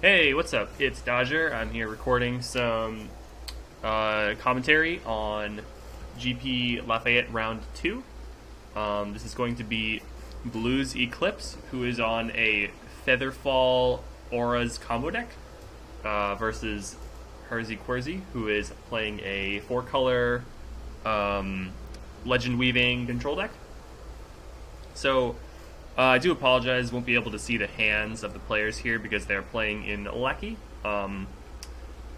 Hey, what's up? It's Dodger. I'm here recording some commentary on GP Lafayette Round 2. This is going to be BluesEclipse, who is on a Featherfall Auras combo deck, versus HerziQuerzi, who is playing a 4-color Legend Weaving control deck. So, I do apologize, won't be able to see the hands of the players here because they're playing in Lackey. But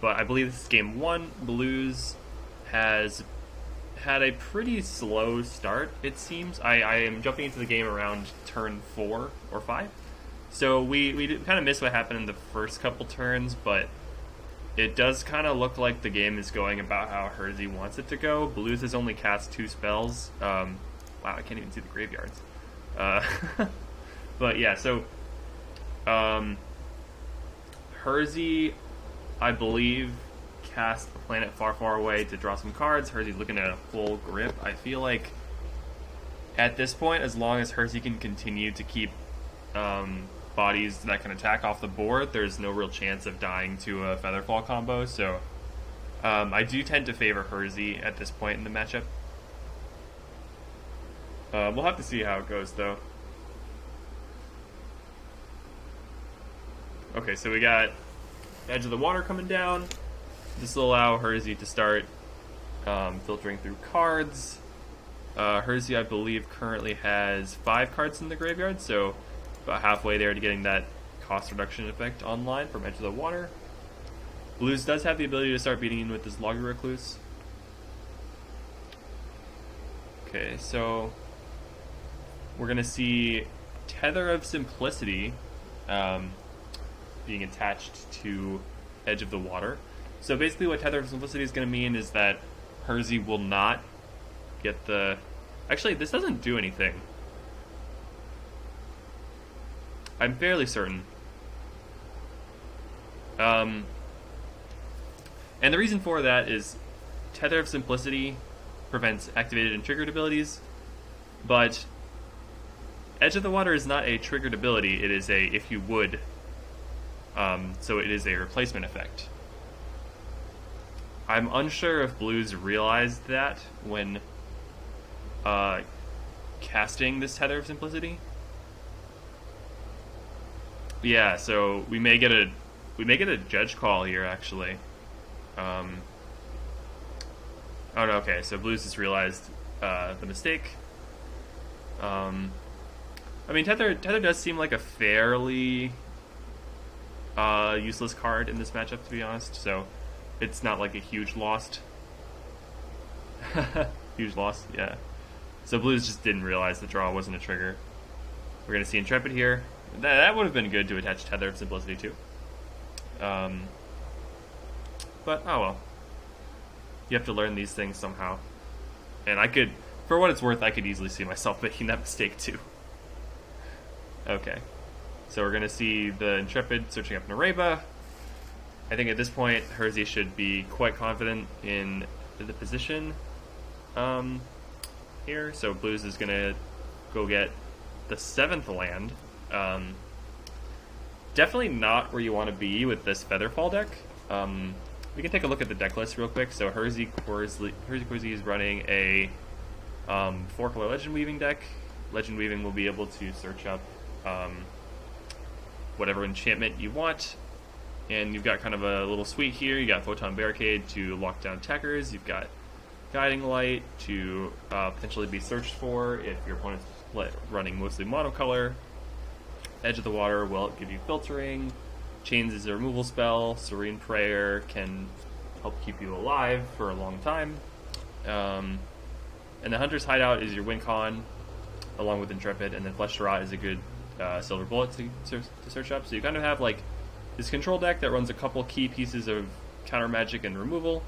I believe this is game 1. Blues has had a pretty slow start, it seems. I am jumping into the game around turn 4 or 5. So we kind of missed what happened in the first couple turns, but it does kind of look like the game is going about how Herzi wants it to go. Blues has only cast 2 spells. Wow, I can't even see the graveyards. But yeah, so Herzi, I believe, cast a planet far, far away to draw some cards. Herzi's looking at a full grip. I feel like at this point, as long as Herzi can continue to keep bodies that can attack off the board, there's no real chance of dying to a Featherfall combo. So I do tend to favor Herzi at this point in the matchup. We'll have to see how it goes, though. Okay, so we got Edge of the Water coming down. This will allow Herzi to start filtering through cards. Herzi, I believe, currently has 5 cards in the graveyard, so about halfway there to getting that cost reduction effect online from Edge of the Water. Blues does have the ability to start beating in with this Logger Recluse. Okay, so we're going to see Tether of Simplicity being attached to Edge of the Water. So basically what Tether of Simplicity is going to mean is that Herzi will not get the... Actually, this doesn't do anything. I'm fairly certain. And the reason for that is Tether of Simplicity prevents activated and triggered abilities, but Edge of the Water is not a triggered ability, it is a if you would. So it is a replacement effect. I'm unsure if Blues realized that when casting this Tether of Simplicity. Yeah, so we may get a judge call here, actually. Oh no, okay, so Blues just realized the mistake. I mean, Tether does seem like a fairly useless card in this matchup, to be honest, so it's not like a huge loss. Huge loss, yeah. So Blues just didn't realize the draw wasn't a trigger. We're going to see Intrepid here. That would have been good to attach Tether of Simplicity to. But, oh well. You have to learn these things somehow. And I could, for what it's worth, I could easily see myself making that mistake too. Okay. So we're going to see the Intrepid searching up Nareba. I think at this point, Herzi should be quite confident in the position here. So Blues is going to go get the 7th land. Definitely not where you want to be with this Featherfall deck. We can take a look at the deck list real quick. So HerziQuerzi is running a 4-color Legend Weaving deck. Legend Weaving will be able to search up whatever enchantment you want. And you've got kind of a little suite here. You got Photon Barricade to lock down attackers. You've got Guiding Light to potentially be searched for if your opponent's running mostly monocolor. Edge of the Water will give you filtering. Chains is a removal spell. Serene Prayer can help keep you alive for a long time. And the Hunter's Hideout is your win con, along with Intrepid, and then Flesh to Rot is a good Silver Bullet to search up. So you kind of have like this control deck that runs a couple key pieces of counter magic and removal,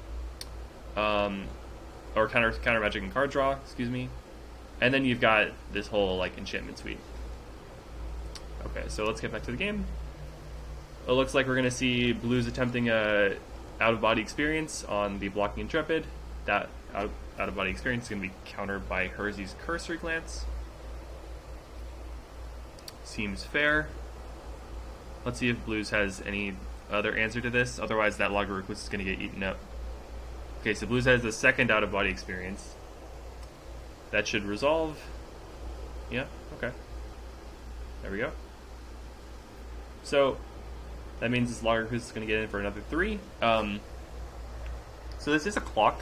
or counter magic and card draw, excuse me. And then you've got this whole like enchantment suite. Okay, so let's get back to the game. It looks like we're going to see Blues attempting a out-of-body experience on the blocking Intrepid. That out-of-body experience is going to be countered by Herzi's Cursory Glance. Seems fair. Let's see if Blues has any other answer to this. Otherwise, that Logger Recluse is going to get eaten up. Okay, so Blues has the second out-of-body experience. That should resolve. Yeah, okay. There we go. So, that means this Logger Recluse is going to get in for another 3. So this is a clock.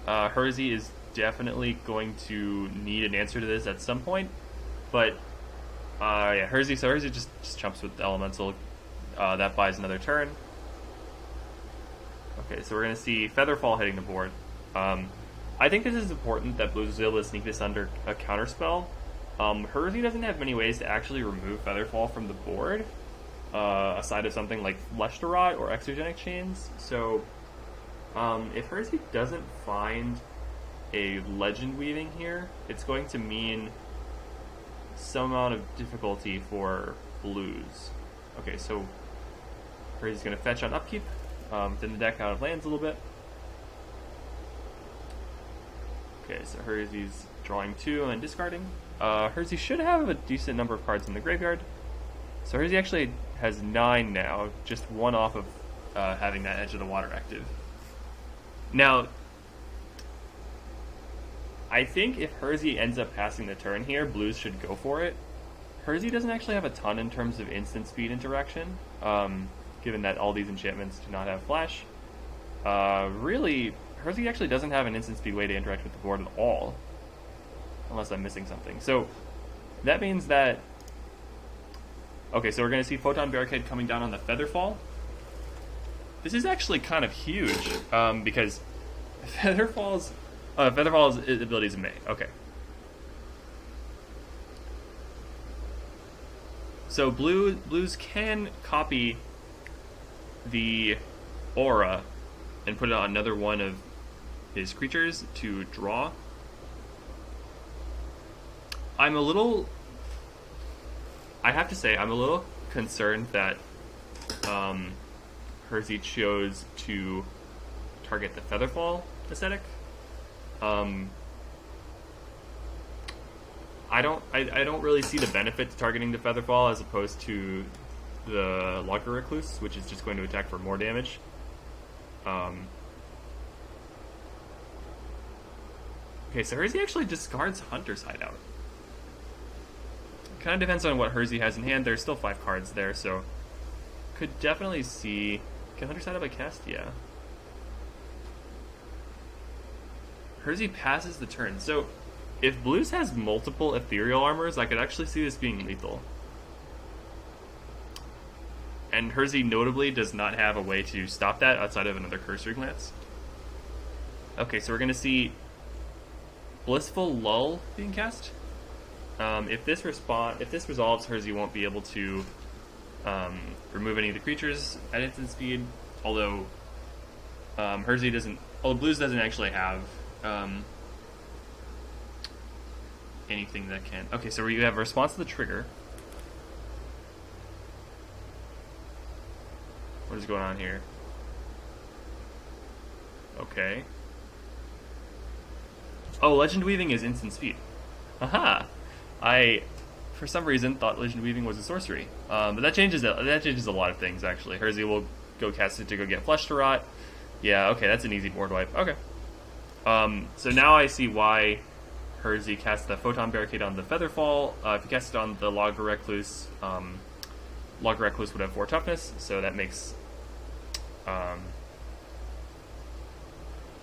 Herzi is definitely going to need an answer to this at some point. But, yeah, Herzi just chumps with the Elemental. That buys another turn. Okay, so we're going to see Featherfall hitting the board. I think this is important that Blues is able to sneak this under a counterspell. Herzi doesn't have many ways to actually remove Featherfall from the board, aside of something like Flesh to Rot or Exogenic Chains. So, if Herzi doesn't find a Legend Weaving here, it's going to mean some amount of difficulty for Blues. Okay, so Herzi's going to fetch on upkeep. Then the deck out of lands a little bit. Okay, so Herzi's drawing 2 and then discarding. Herzi should have a decent number of cards in the graveyard. So Herzi actually has 9 now, just 1 off of having that Edge of the Water active. Now, I think if Herzi ends up passing the turn here, Blues should go for it. Herzi doesn't actually have a ton in terms of instant speed interaction, given that all these enchantments do not have flash. Really, Herzi actually doesn't have an instant speed way to interact with the board at all, unless I'm missing something. So that means that... Okay, so we're going to see Photon Barricade coming down on the Featherfall. This is actually kind of huge, because Featherfall's ability is May. Okay. So Blues can copy the Aura and put it on another one of his creatures to draw. I have to say, I'm a little concerned that Herzi chose to target the Featherfall aesthetic. I don't really see the benefit to targeting the Featherfall as opposed to the Logger Recluse, which is just going to attack for more damage. Okay, so Herzi actually discards Hunter's Hideout. Kind of depends on what Herzi has in hand. There's still 5 cards there, so could definitely see... Can Hunter's Hideout be cast? Yeah. Herzi passes the turn. So if Blues has multiple Ethereal Armors, I could actually see this being lethal. And Herzi notably does not have a way to stop that outside of another Cursory Glance. Okay, so we're going to see Blissful Lull being cast. If this resolves, Herzi won't be able to remove any of the creatures at instant speed. Although Blues doesn't actually have anything that can. Okay, so you have a response to the trigger. What is going on here? Okay. Oh, Legend Weaving is instant speed. Aha! I, for some reason, thought Legend Weaving was a sorcery. But that changes a lot of things, actually. Herzi will go cast it to go get Flesh to Rot. Yeah, okay, that's an easy board wipe. Okay. So now I see why Herzi cast the Photon Barricade on the Featherfall. If you cast it on the Logger Recluse, Logger Recluse would have 4 toughness, so that makes...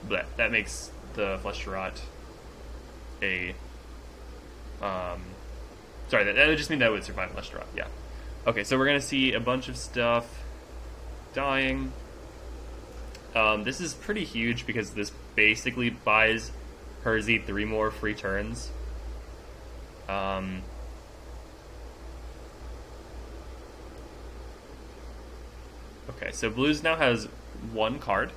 that makes the Flesh to Rot a... sorry, that would just mean that it would survive Flesh to Rot, yeah. Okay, so we're going to see a bunch of stuff dying. This is pretty huge because this basically buys Herzi 3 more free turns. Okay, so Blues now has 1 card.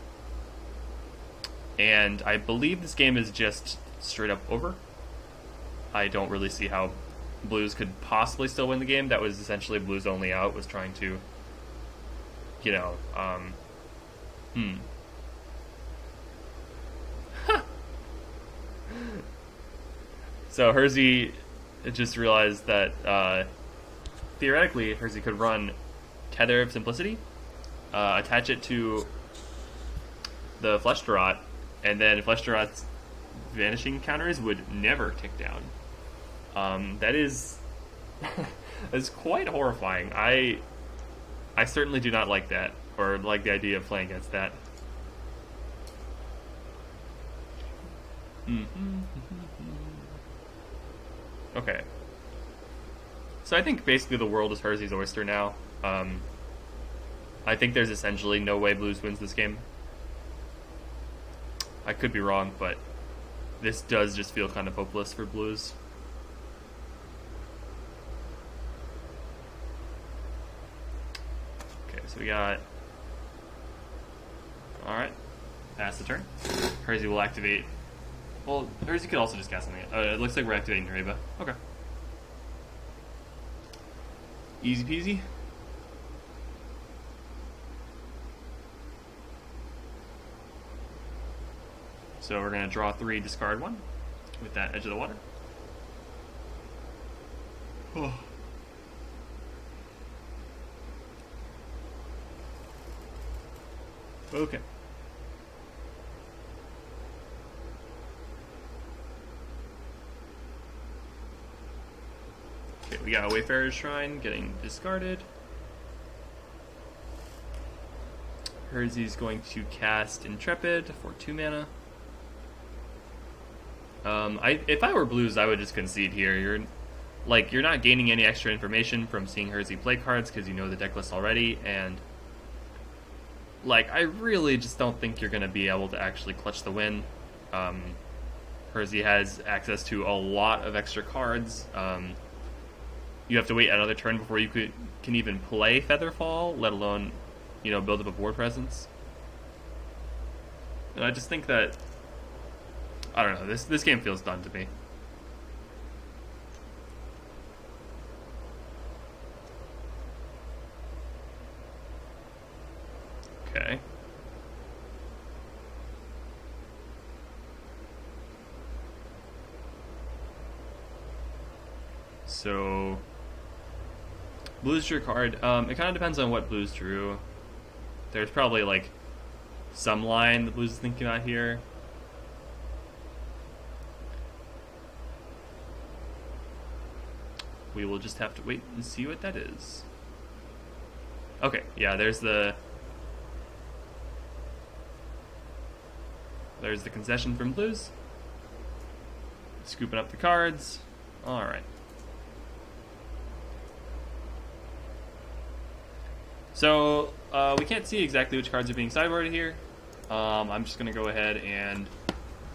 And I believe this game is just straight up over. I don't really see how Blues could possibly still win the game. That was essentially Blues only out, was trying to, you know, So Herzi just realized that theoretically Herzi could run Tether of Simplicity, attach it to the Fleshtorot, and then Fleshtorot's vanishing counters would never tick down. That is that's quite horrifying. I certainly do not like that, or like the idea of playing against that. Okay. So I think basically the world is Herzi's oyster now. I think there's essentially no way Blues wins this game. I could be wrong, but this does just feel kind of hopeless for Blues. Okay, so we got... Alright. Pass the turn. Herzi will activate... Well, Herzi could also just cast something. It looks like we're activating Reba. Okay. Easy peasy. So we're going to draw 3, discard 1 with that Edge of the Water. Oh. Okay. Okay, we got a Wayfarer's Shrine getting discarded. Herzi's going to cast Intrepid for 2 mana. If I were Blues, I would just concede here. You're not gaining any extra information from seeing Herzi play cards because you know the deck list already, and I really just don't think you're going to be able to actually clutch the win. Herzi has access to a lot of extra cards. You have to wait another turn before you can even play Featherfall, let alone, build up a board presence. And I just think that, I don't know, this game feels done to me. Okay. So, Blues drew a card. It kind of depends on what Blues drew. There's probably, some line that Blues is thinking about here. We will just have to wait and see what that is. Okay, yeah, there's the concession from Blues. Scooping up the cards. Alright. So, we can't see exactly which cards are being sideboarded here. I'm just going to go ahead and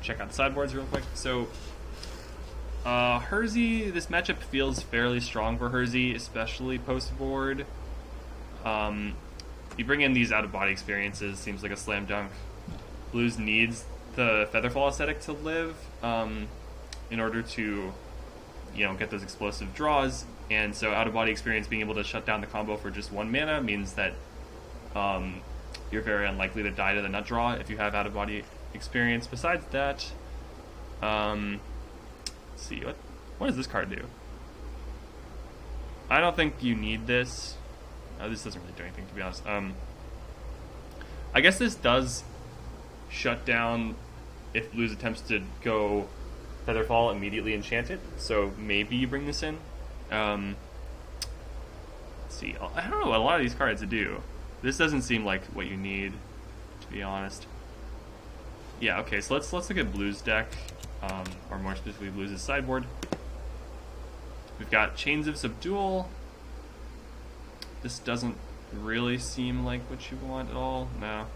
check out the sideboards real quick. So, Herzi, this matchup feels fairly strong for Herzi, especially post-board. You bring in these out-of-body experiences, seems like a slam dunk. Blues needs the Featherfall aesthetic to live in order to, get those explosive draws. And so out-of-body experience being able to shut down the combo for just 1 mana means that you're very unlikely to die to the nut draw if you have out-of-body experience. Besides that, let's see, what does this card do? I don't think you need this. This doesn't really do anything, to be honest. I guess this does shut down if Blues attempts to go Featherfall, immediately enchant it. So maybe you bring this in. Let's see, I don't know what a lot of these cards do. This doesn't seem like what you need, to be honest. Yeah, okay, so let's look at Blues deck, or more specifically Blues' sideboard. We've got Chains of Subdual. This doesn't really seem like what you want at all. No.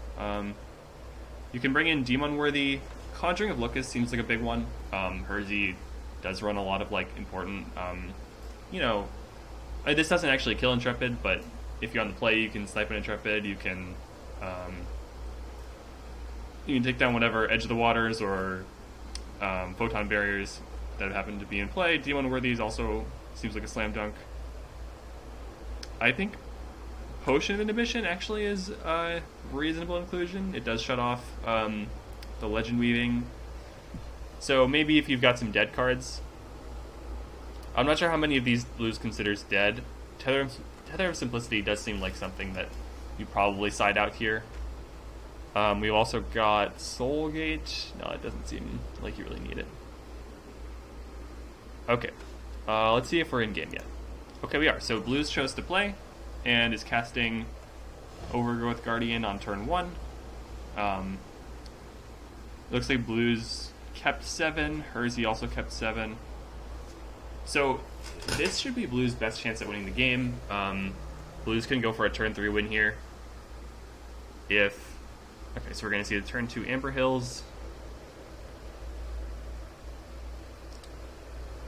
You can bring in Demon-worthy. Conjuring of Lucas seems like a big one. Herzi does run a lot of important, this doesn't actually kill Intrepid, but if you're on the play, you can snipe an Intrepid. You can take down whatever Edge of the Waters or Photon Barriers that happen to be in play. Demon-worthy also seems like a slam dunk. I think Potion Inhibition actually is a reasonable inclusion. It does shut off the Legend Weaving. So maybe if you've got some dead cards. I'm not sure how many of these Blues considers dead. Tether Tether of Simplicity does seem like something that you probably side out here. We've also got Soulgate. No, it doesn't seem like you really need it. Okay, let's see if we're in game yet. Okay, we are. So Blues chose to play and is casting Overgrowth Guardian on turn 1. Looks like Blues kept 7. Herzi also kept 7. So this should be Blues' best chance at winning the game. Blues can go for a turn 3 win here. Okay, so we're going to see the turn 2 Amber Hills.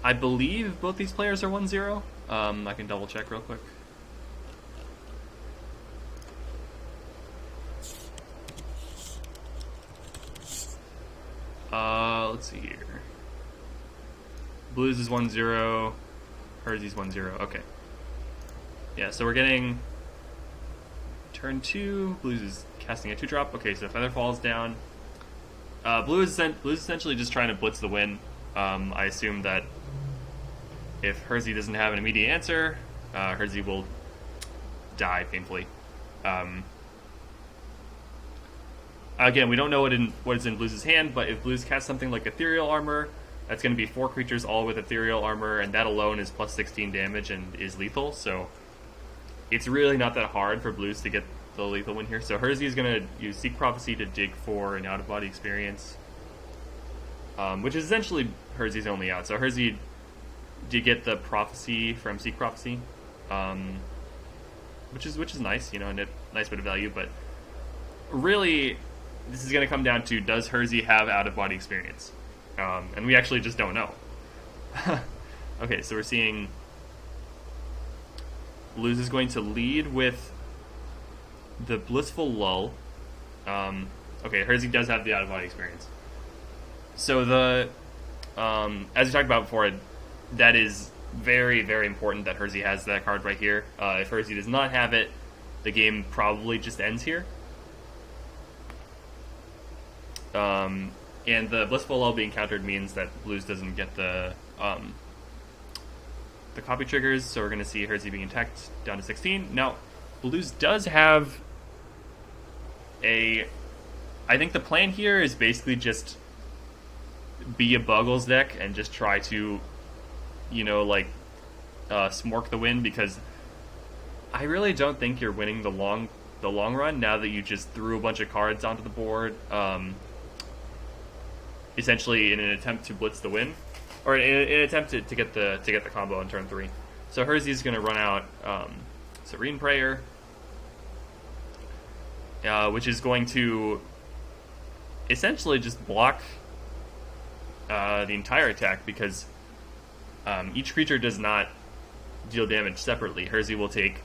I believe both these players are 1-0. I can double check real quick. Let's see here. Blues is 1-0. Herzi's 1-0. Okay. Yeah, so we're getting turn 2. Blues is casting a 2-drop. Okay, so Featherfall is down. Blues is essentially just trying to blitz the win. I assume that if Herzi doesn't have an immediate answer, Herzi will die painfully. Again, we don't know what is in Blues' hand, but if Blues casts something like Ethereal Armor, that's going to be 4 creatures all with Ethereal Armor, and that alone is plus 16 damage and is lethal, so it's really not that hard for Blues to get the lethal win here. So Herzi is going to use Seek Prophecy to dig for an out-of-body experience, which is essentially Herzi's only out. So Herzi did get the Prophecy from Seek Prophecy, which is nice, and a nice bit of value, but really this is going to come down to, does Herzi have out-of-body experience? And we actually just don't know. Okay, so we're seeing Blues is going to lead with the Blissful Lull. Okay, Herzi does have the out-of-body experience. So as we talked about before, that is very, very important that Herzi has that card right here. If Herzi does not have it, the game probably just ends here. And the Blissful Lull being countered means that Blues doesn't get the copy triggers, so we're going to see Herzi being attacked down to 16. Now, Blues does have I think the plan here is basically just be a Buggles deck and just try to, smork the win, because I really don't think you're winning the long run now that you just threw a bunch of cards onto the board, essentially in an attempt to blitz the win, or in an attempt to get the combo on turn 3. So Herzi's going to run out Serene Prayer, which is going to essentially just block the entire attack, because each creature does not deal damage separately. Herzi will take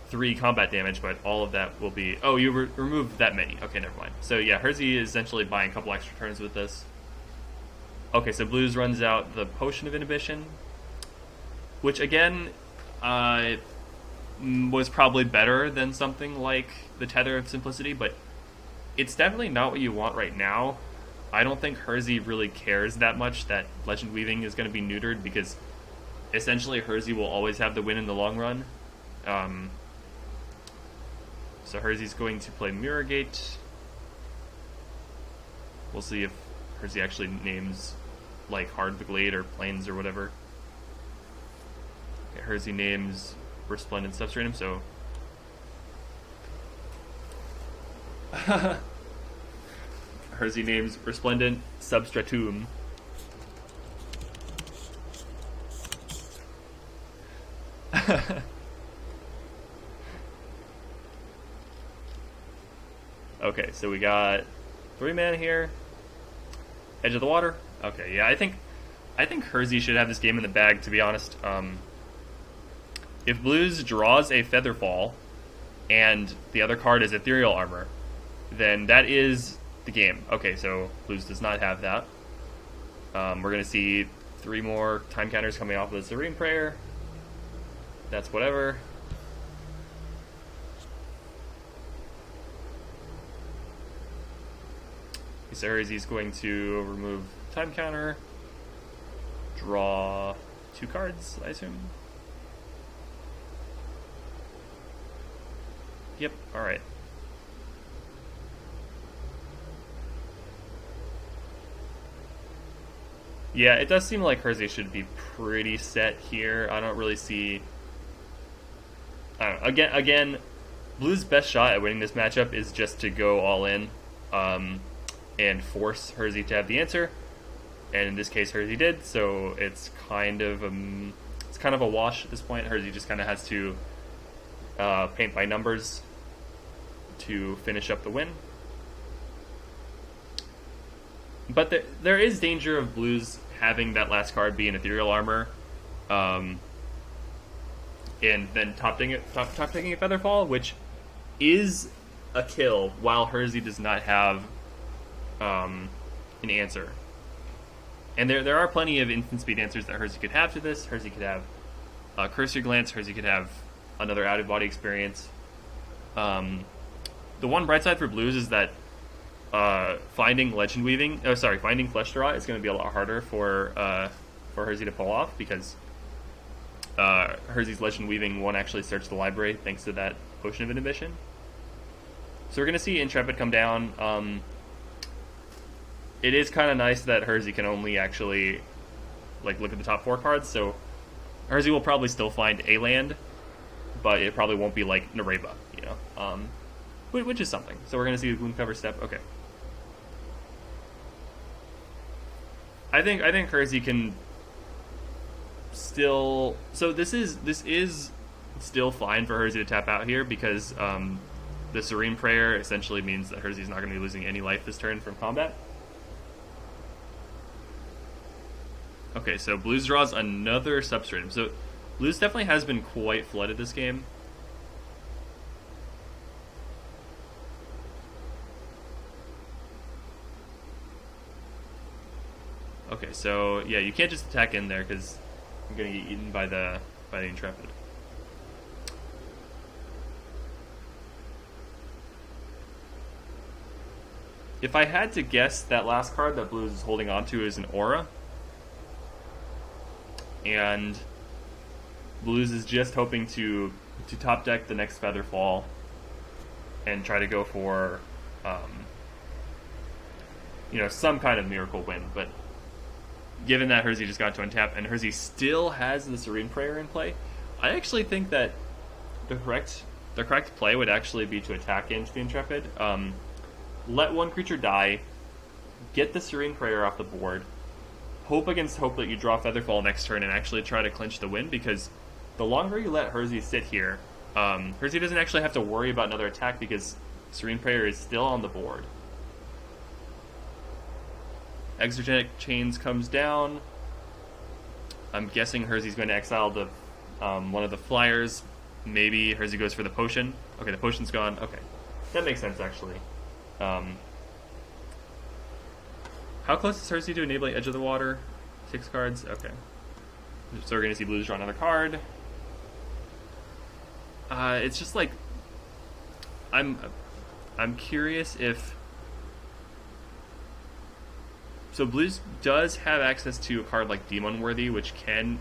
3 combat damage, but all of that will be... Oh, you remove that many. Okay, never mind. So yeah, Herzi is essentially buying a couple extra turns with this. Okay, so Blues runs out the Potion of Inhibition, which again was probably better than something like the Tether of Simplicity, but it's definitely not what you want right now. I don't think Herzi really cares that much that Legend Weaving is going to be neutered, because essentially Herzi will always have the win in the long run. So Herzi's going to play Mirror Gate. We'll see if Herzi actually names like Hard the Glade or Plains or whatever. Okay, Herzi names Resplendent Substratum, so Herzi names Resplendent Substratum. Okay, so we got 3 mana here. Edge of the Water. Okay, yeah, I think Herzi should have this game in the bag, to be honest. If Blues draws a Featherfall and the other card is Ethereal Armor, then that is the game. Okay, so Blues does not have that. We're going to see 3 more time counters coming off of the Serene Prayer. That's whatever. So Herzi's going to remove time counter, draw 2 cards, I assume. Yep, alright. Yeah, it does seem like Herzi should be pretty set here. I don't really see... I don't know. Again, Blue's best shot at winning this matchup is just to go all in and force Herzi to have the answer. And in this case, Herzi did, so it's kind of a wash at this point. Herzi just kind of has to paint by numbers to finish up the win. But there is danger of Blues having that last card be an Ethereal Armor, and then top taking a Featherfall, which is a kill, while Herzi does not have an answer. And there are plenty of instant speed answers that Herzi could have to this. Herzi could have Cursory Glance. Herzi could have another out-of-body experience. The one bright side for Blues is that finding finding Flesh Draw is going to be a lot harder for Herzi to pull off, because Herzi's Legend Weaving won't actually search the library thanks to that Potion of Inhibition. So we're going to see Intrepid come down. It is kind of nice that Herzi can only actually look at the top 4 cards, so Herzi will probably still find a land, but it probably won't be like Nareba, which is something. So we're going to see the Gloomcover step. Okay. I think Herzi can still... So this is still fine for Herzi to tap out here, because the Serene Prayer essentially means that Herzi is not going to be losing any life this turn from combat. Okay, so Blues draws another Substratum. So Blues definitely has been quite flooded this game. Okay, so yeah, you can't just attack in there because you're gonna get eaten by the Intrepid. If I had to guess, that last card that Blues is holding on to is an Aura. And Blues is just hoping to top deck the next Featherfall and try to go for some kind of miracle win. But given that Herzi just got to untap and Herzi still has the Serene Prayer in play, I actually think that the correct play would actually be to attack into the Intrepid. Let one creature die, get the Serene Prayer off the board, hope against hope that you draw Featherfall next turn and actually try to clinch the win, because the longer you let Herzi sit here, Herzi doesn't actually have to worry about another attack because Serene Prayer is still on the board. Exogenic Chains comes down. I'm guessing Herzi's going to exile one of the flyers. Maybe Herzi goes for the potion. Okay, the potion's gone. Okay, that makes sense actually. How close is Herzi to enabling Edge of the Water? 6 cards? Okay. So we're going to see Blues draw another card. It's just like... I'm curious if... So Blues does have access to a card like Demon Worthy, which can...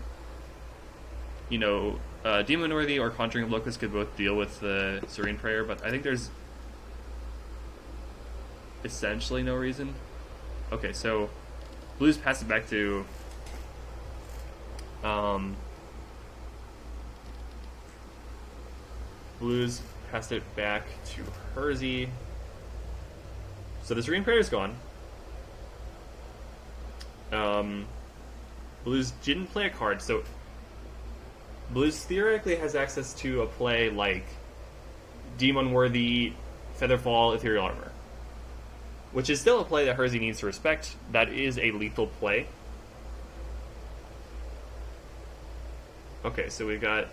Demon Worthy or Conjuring of Locust could both deal with the Serene Prayer, but I think there's essentially no reason. Okay, so Blues pass it back to Blues passed it back to Herzi. So the Serene Prayer is gone. Blues didn't play a card, so Blues theoretically has access to a play like Demon Worthy, Featherfall, Ethereal Armor, which is still a play that Herzi needs to respect. That is a lethal play. Okay, so we got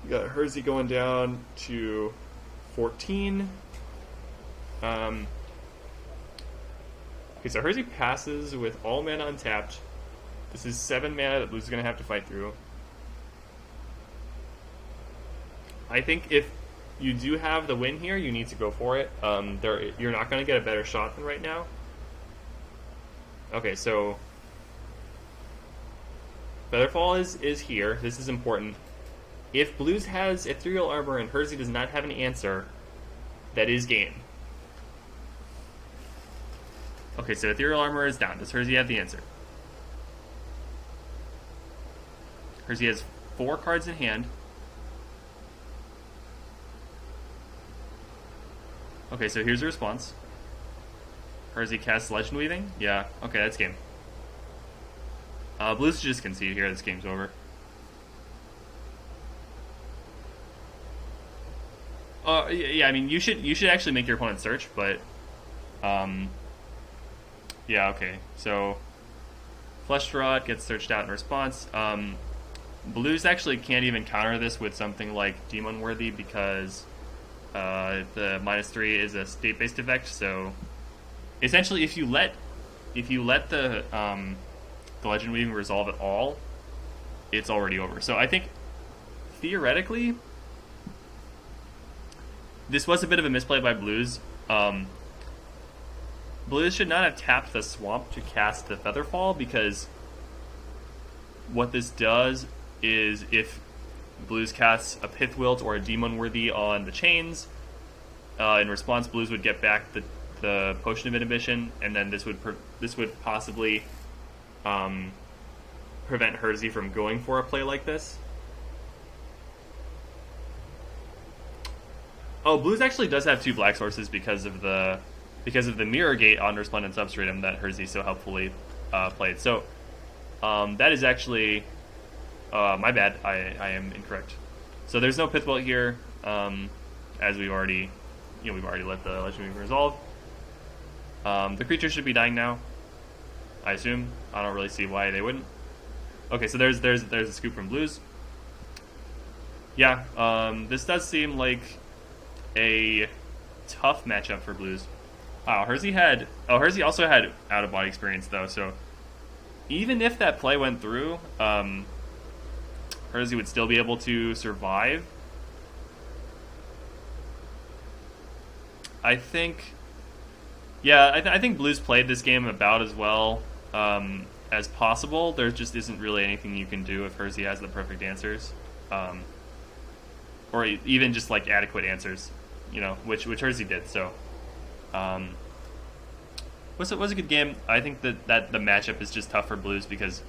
Herzi going down to 14. Okay, so Herzi passes with all mana untapped. This is 7 mana that Blues is going to have to fight through. I think if you do have the win here, you need to go for it. You're not going to get a better shot than right now. Okay, so Featherfall is here. This is important. If Blues has Ethereal Armor and Herzi does not have an answer, that is game. Okay, so Ethereal Armor is down. Does Herzi have the answer? Herzi has 4 cards in hand. Okay, so here's the response. Herzi casts Legend Weaving? Yeah, okay, that's game. Blues just concede here. This game's over. Yeah, I mean, you should actually make your opponent search, but yeah, okay. So Flesh Rot gets searched out in response. Blues actually can't even counter this with something like Demon Worthy because the -3 is a state-based effect. So essentially, if you let the Legend Weaving resolve at all, it's already over. So I think theoretically, this was a bit of a misplay by Blues. Blues should not have tapped the Swamp to cast the Featherfall, because what this does is if Blues casts a Pithwilt or a Demon Worthy on the chains, in response, Blues would get back the Potion of Inhibition, and then this would possibly prevent Herzi from going for a play like this. Oh, Blues actually does have 2 black sources because of the Mirror Gate on Resplendent Substratum that Herzi so helpfully played. So that is actually my bad. I am incorrect. So there's no Pithwilt here, as we've already let the Legend Weaver resolve. The creature should be dying now, I assume. I don't really see why they wouldn't. Okay, so there's a scoop from Blues. Yeah, this does seem like a tough matchup for Blues. Wow, Herzi also had out-of-body experience, though, so even if that play went through, Herzi would still be able to survive. I think Blues played this game about as well as possible. There just isn't really anything you can do if Herzi has the perfect answers, or even just like adequate answers, which Herzi did. So, was a good game. I think that the matchup is just tough for Blues because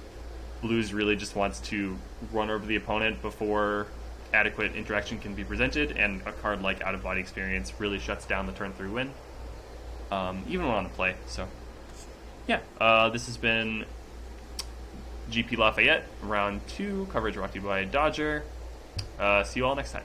Blues really just wants to run over the opponent before adequate interaction can be presented, and a card like Out of Body Experience really shuts down the turn 3 win, even when on the play. So, yeah, this has been GP Lafayette, round 2, coverage brought to you by Dodger. See you all next time.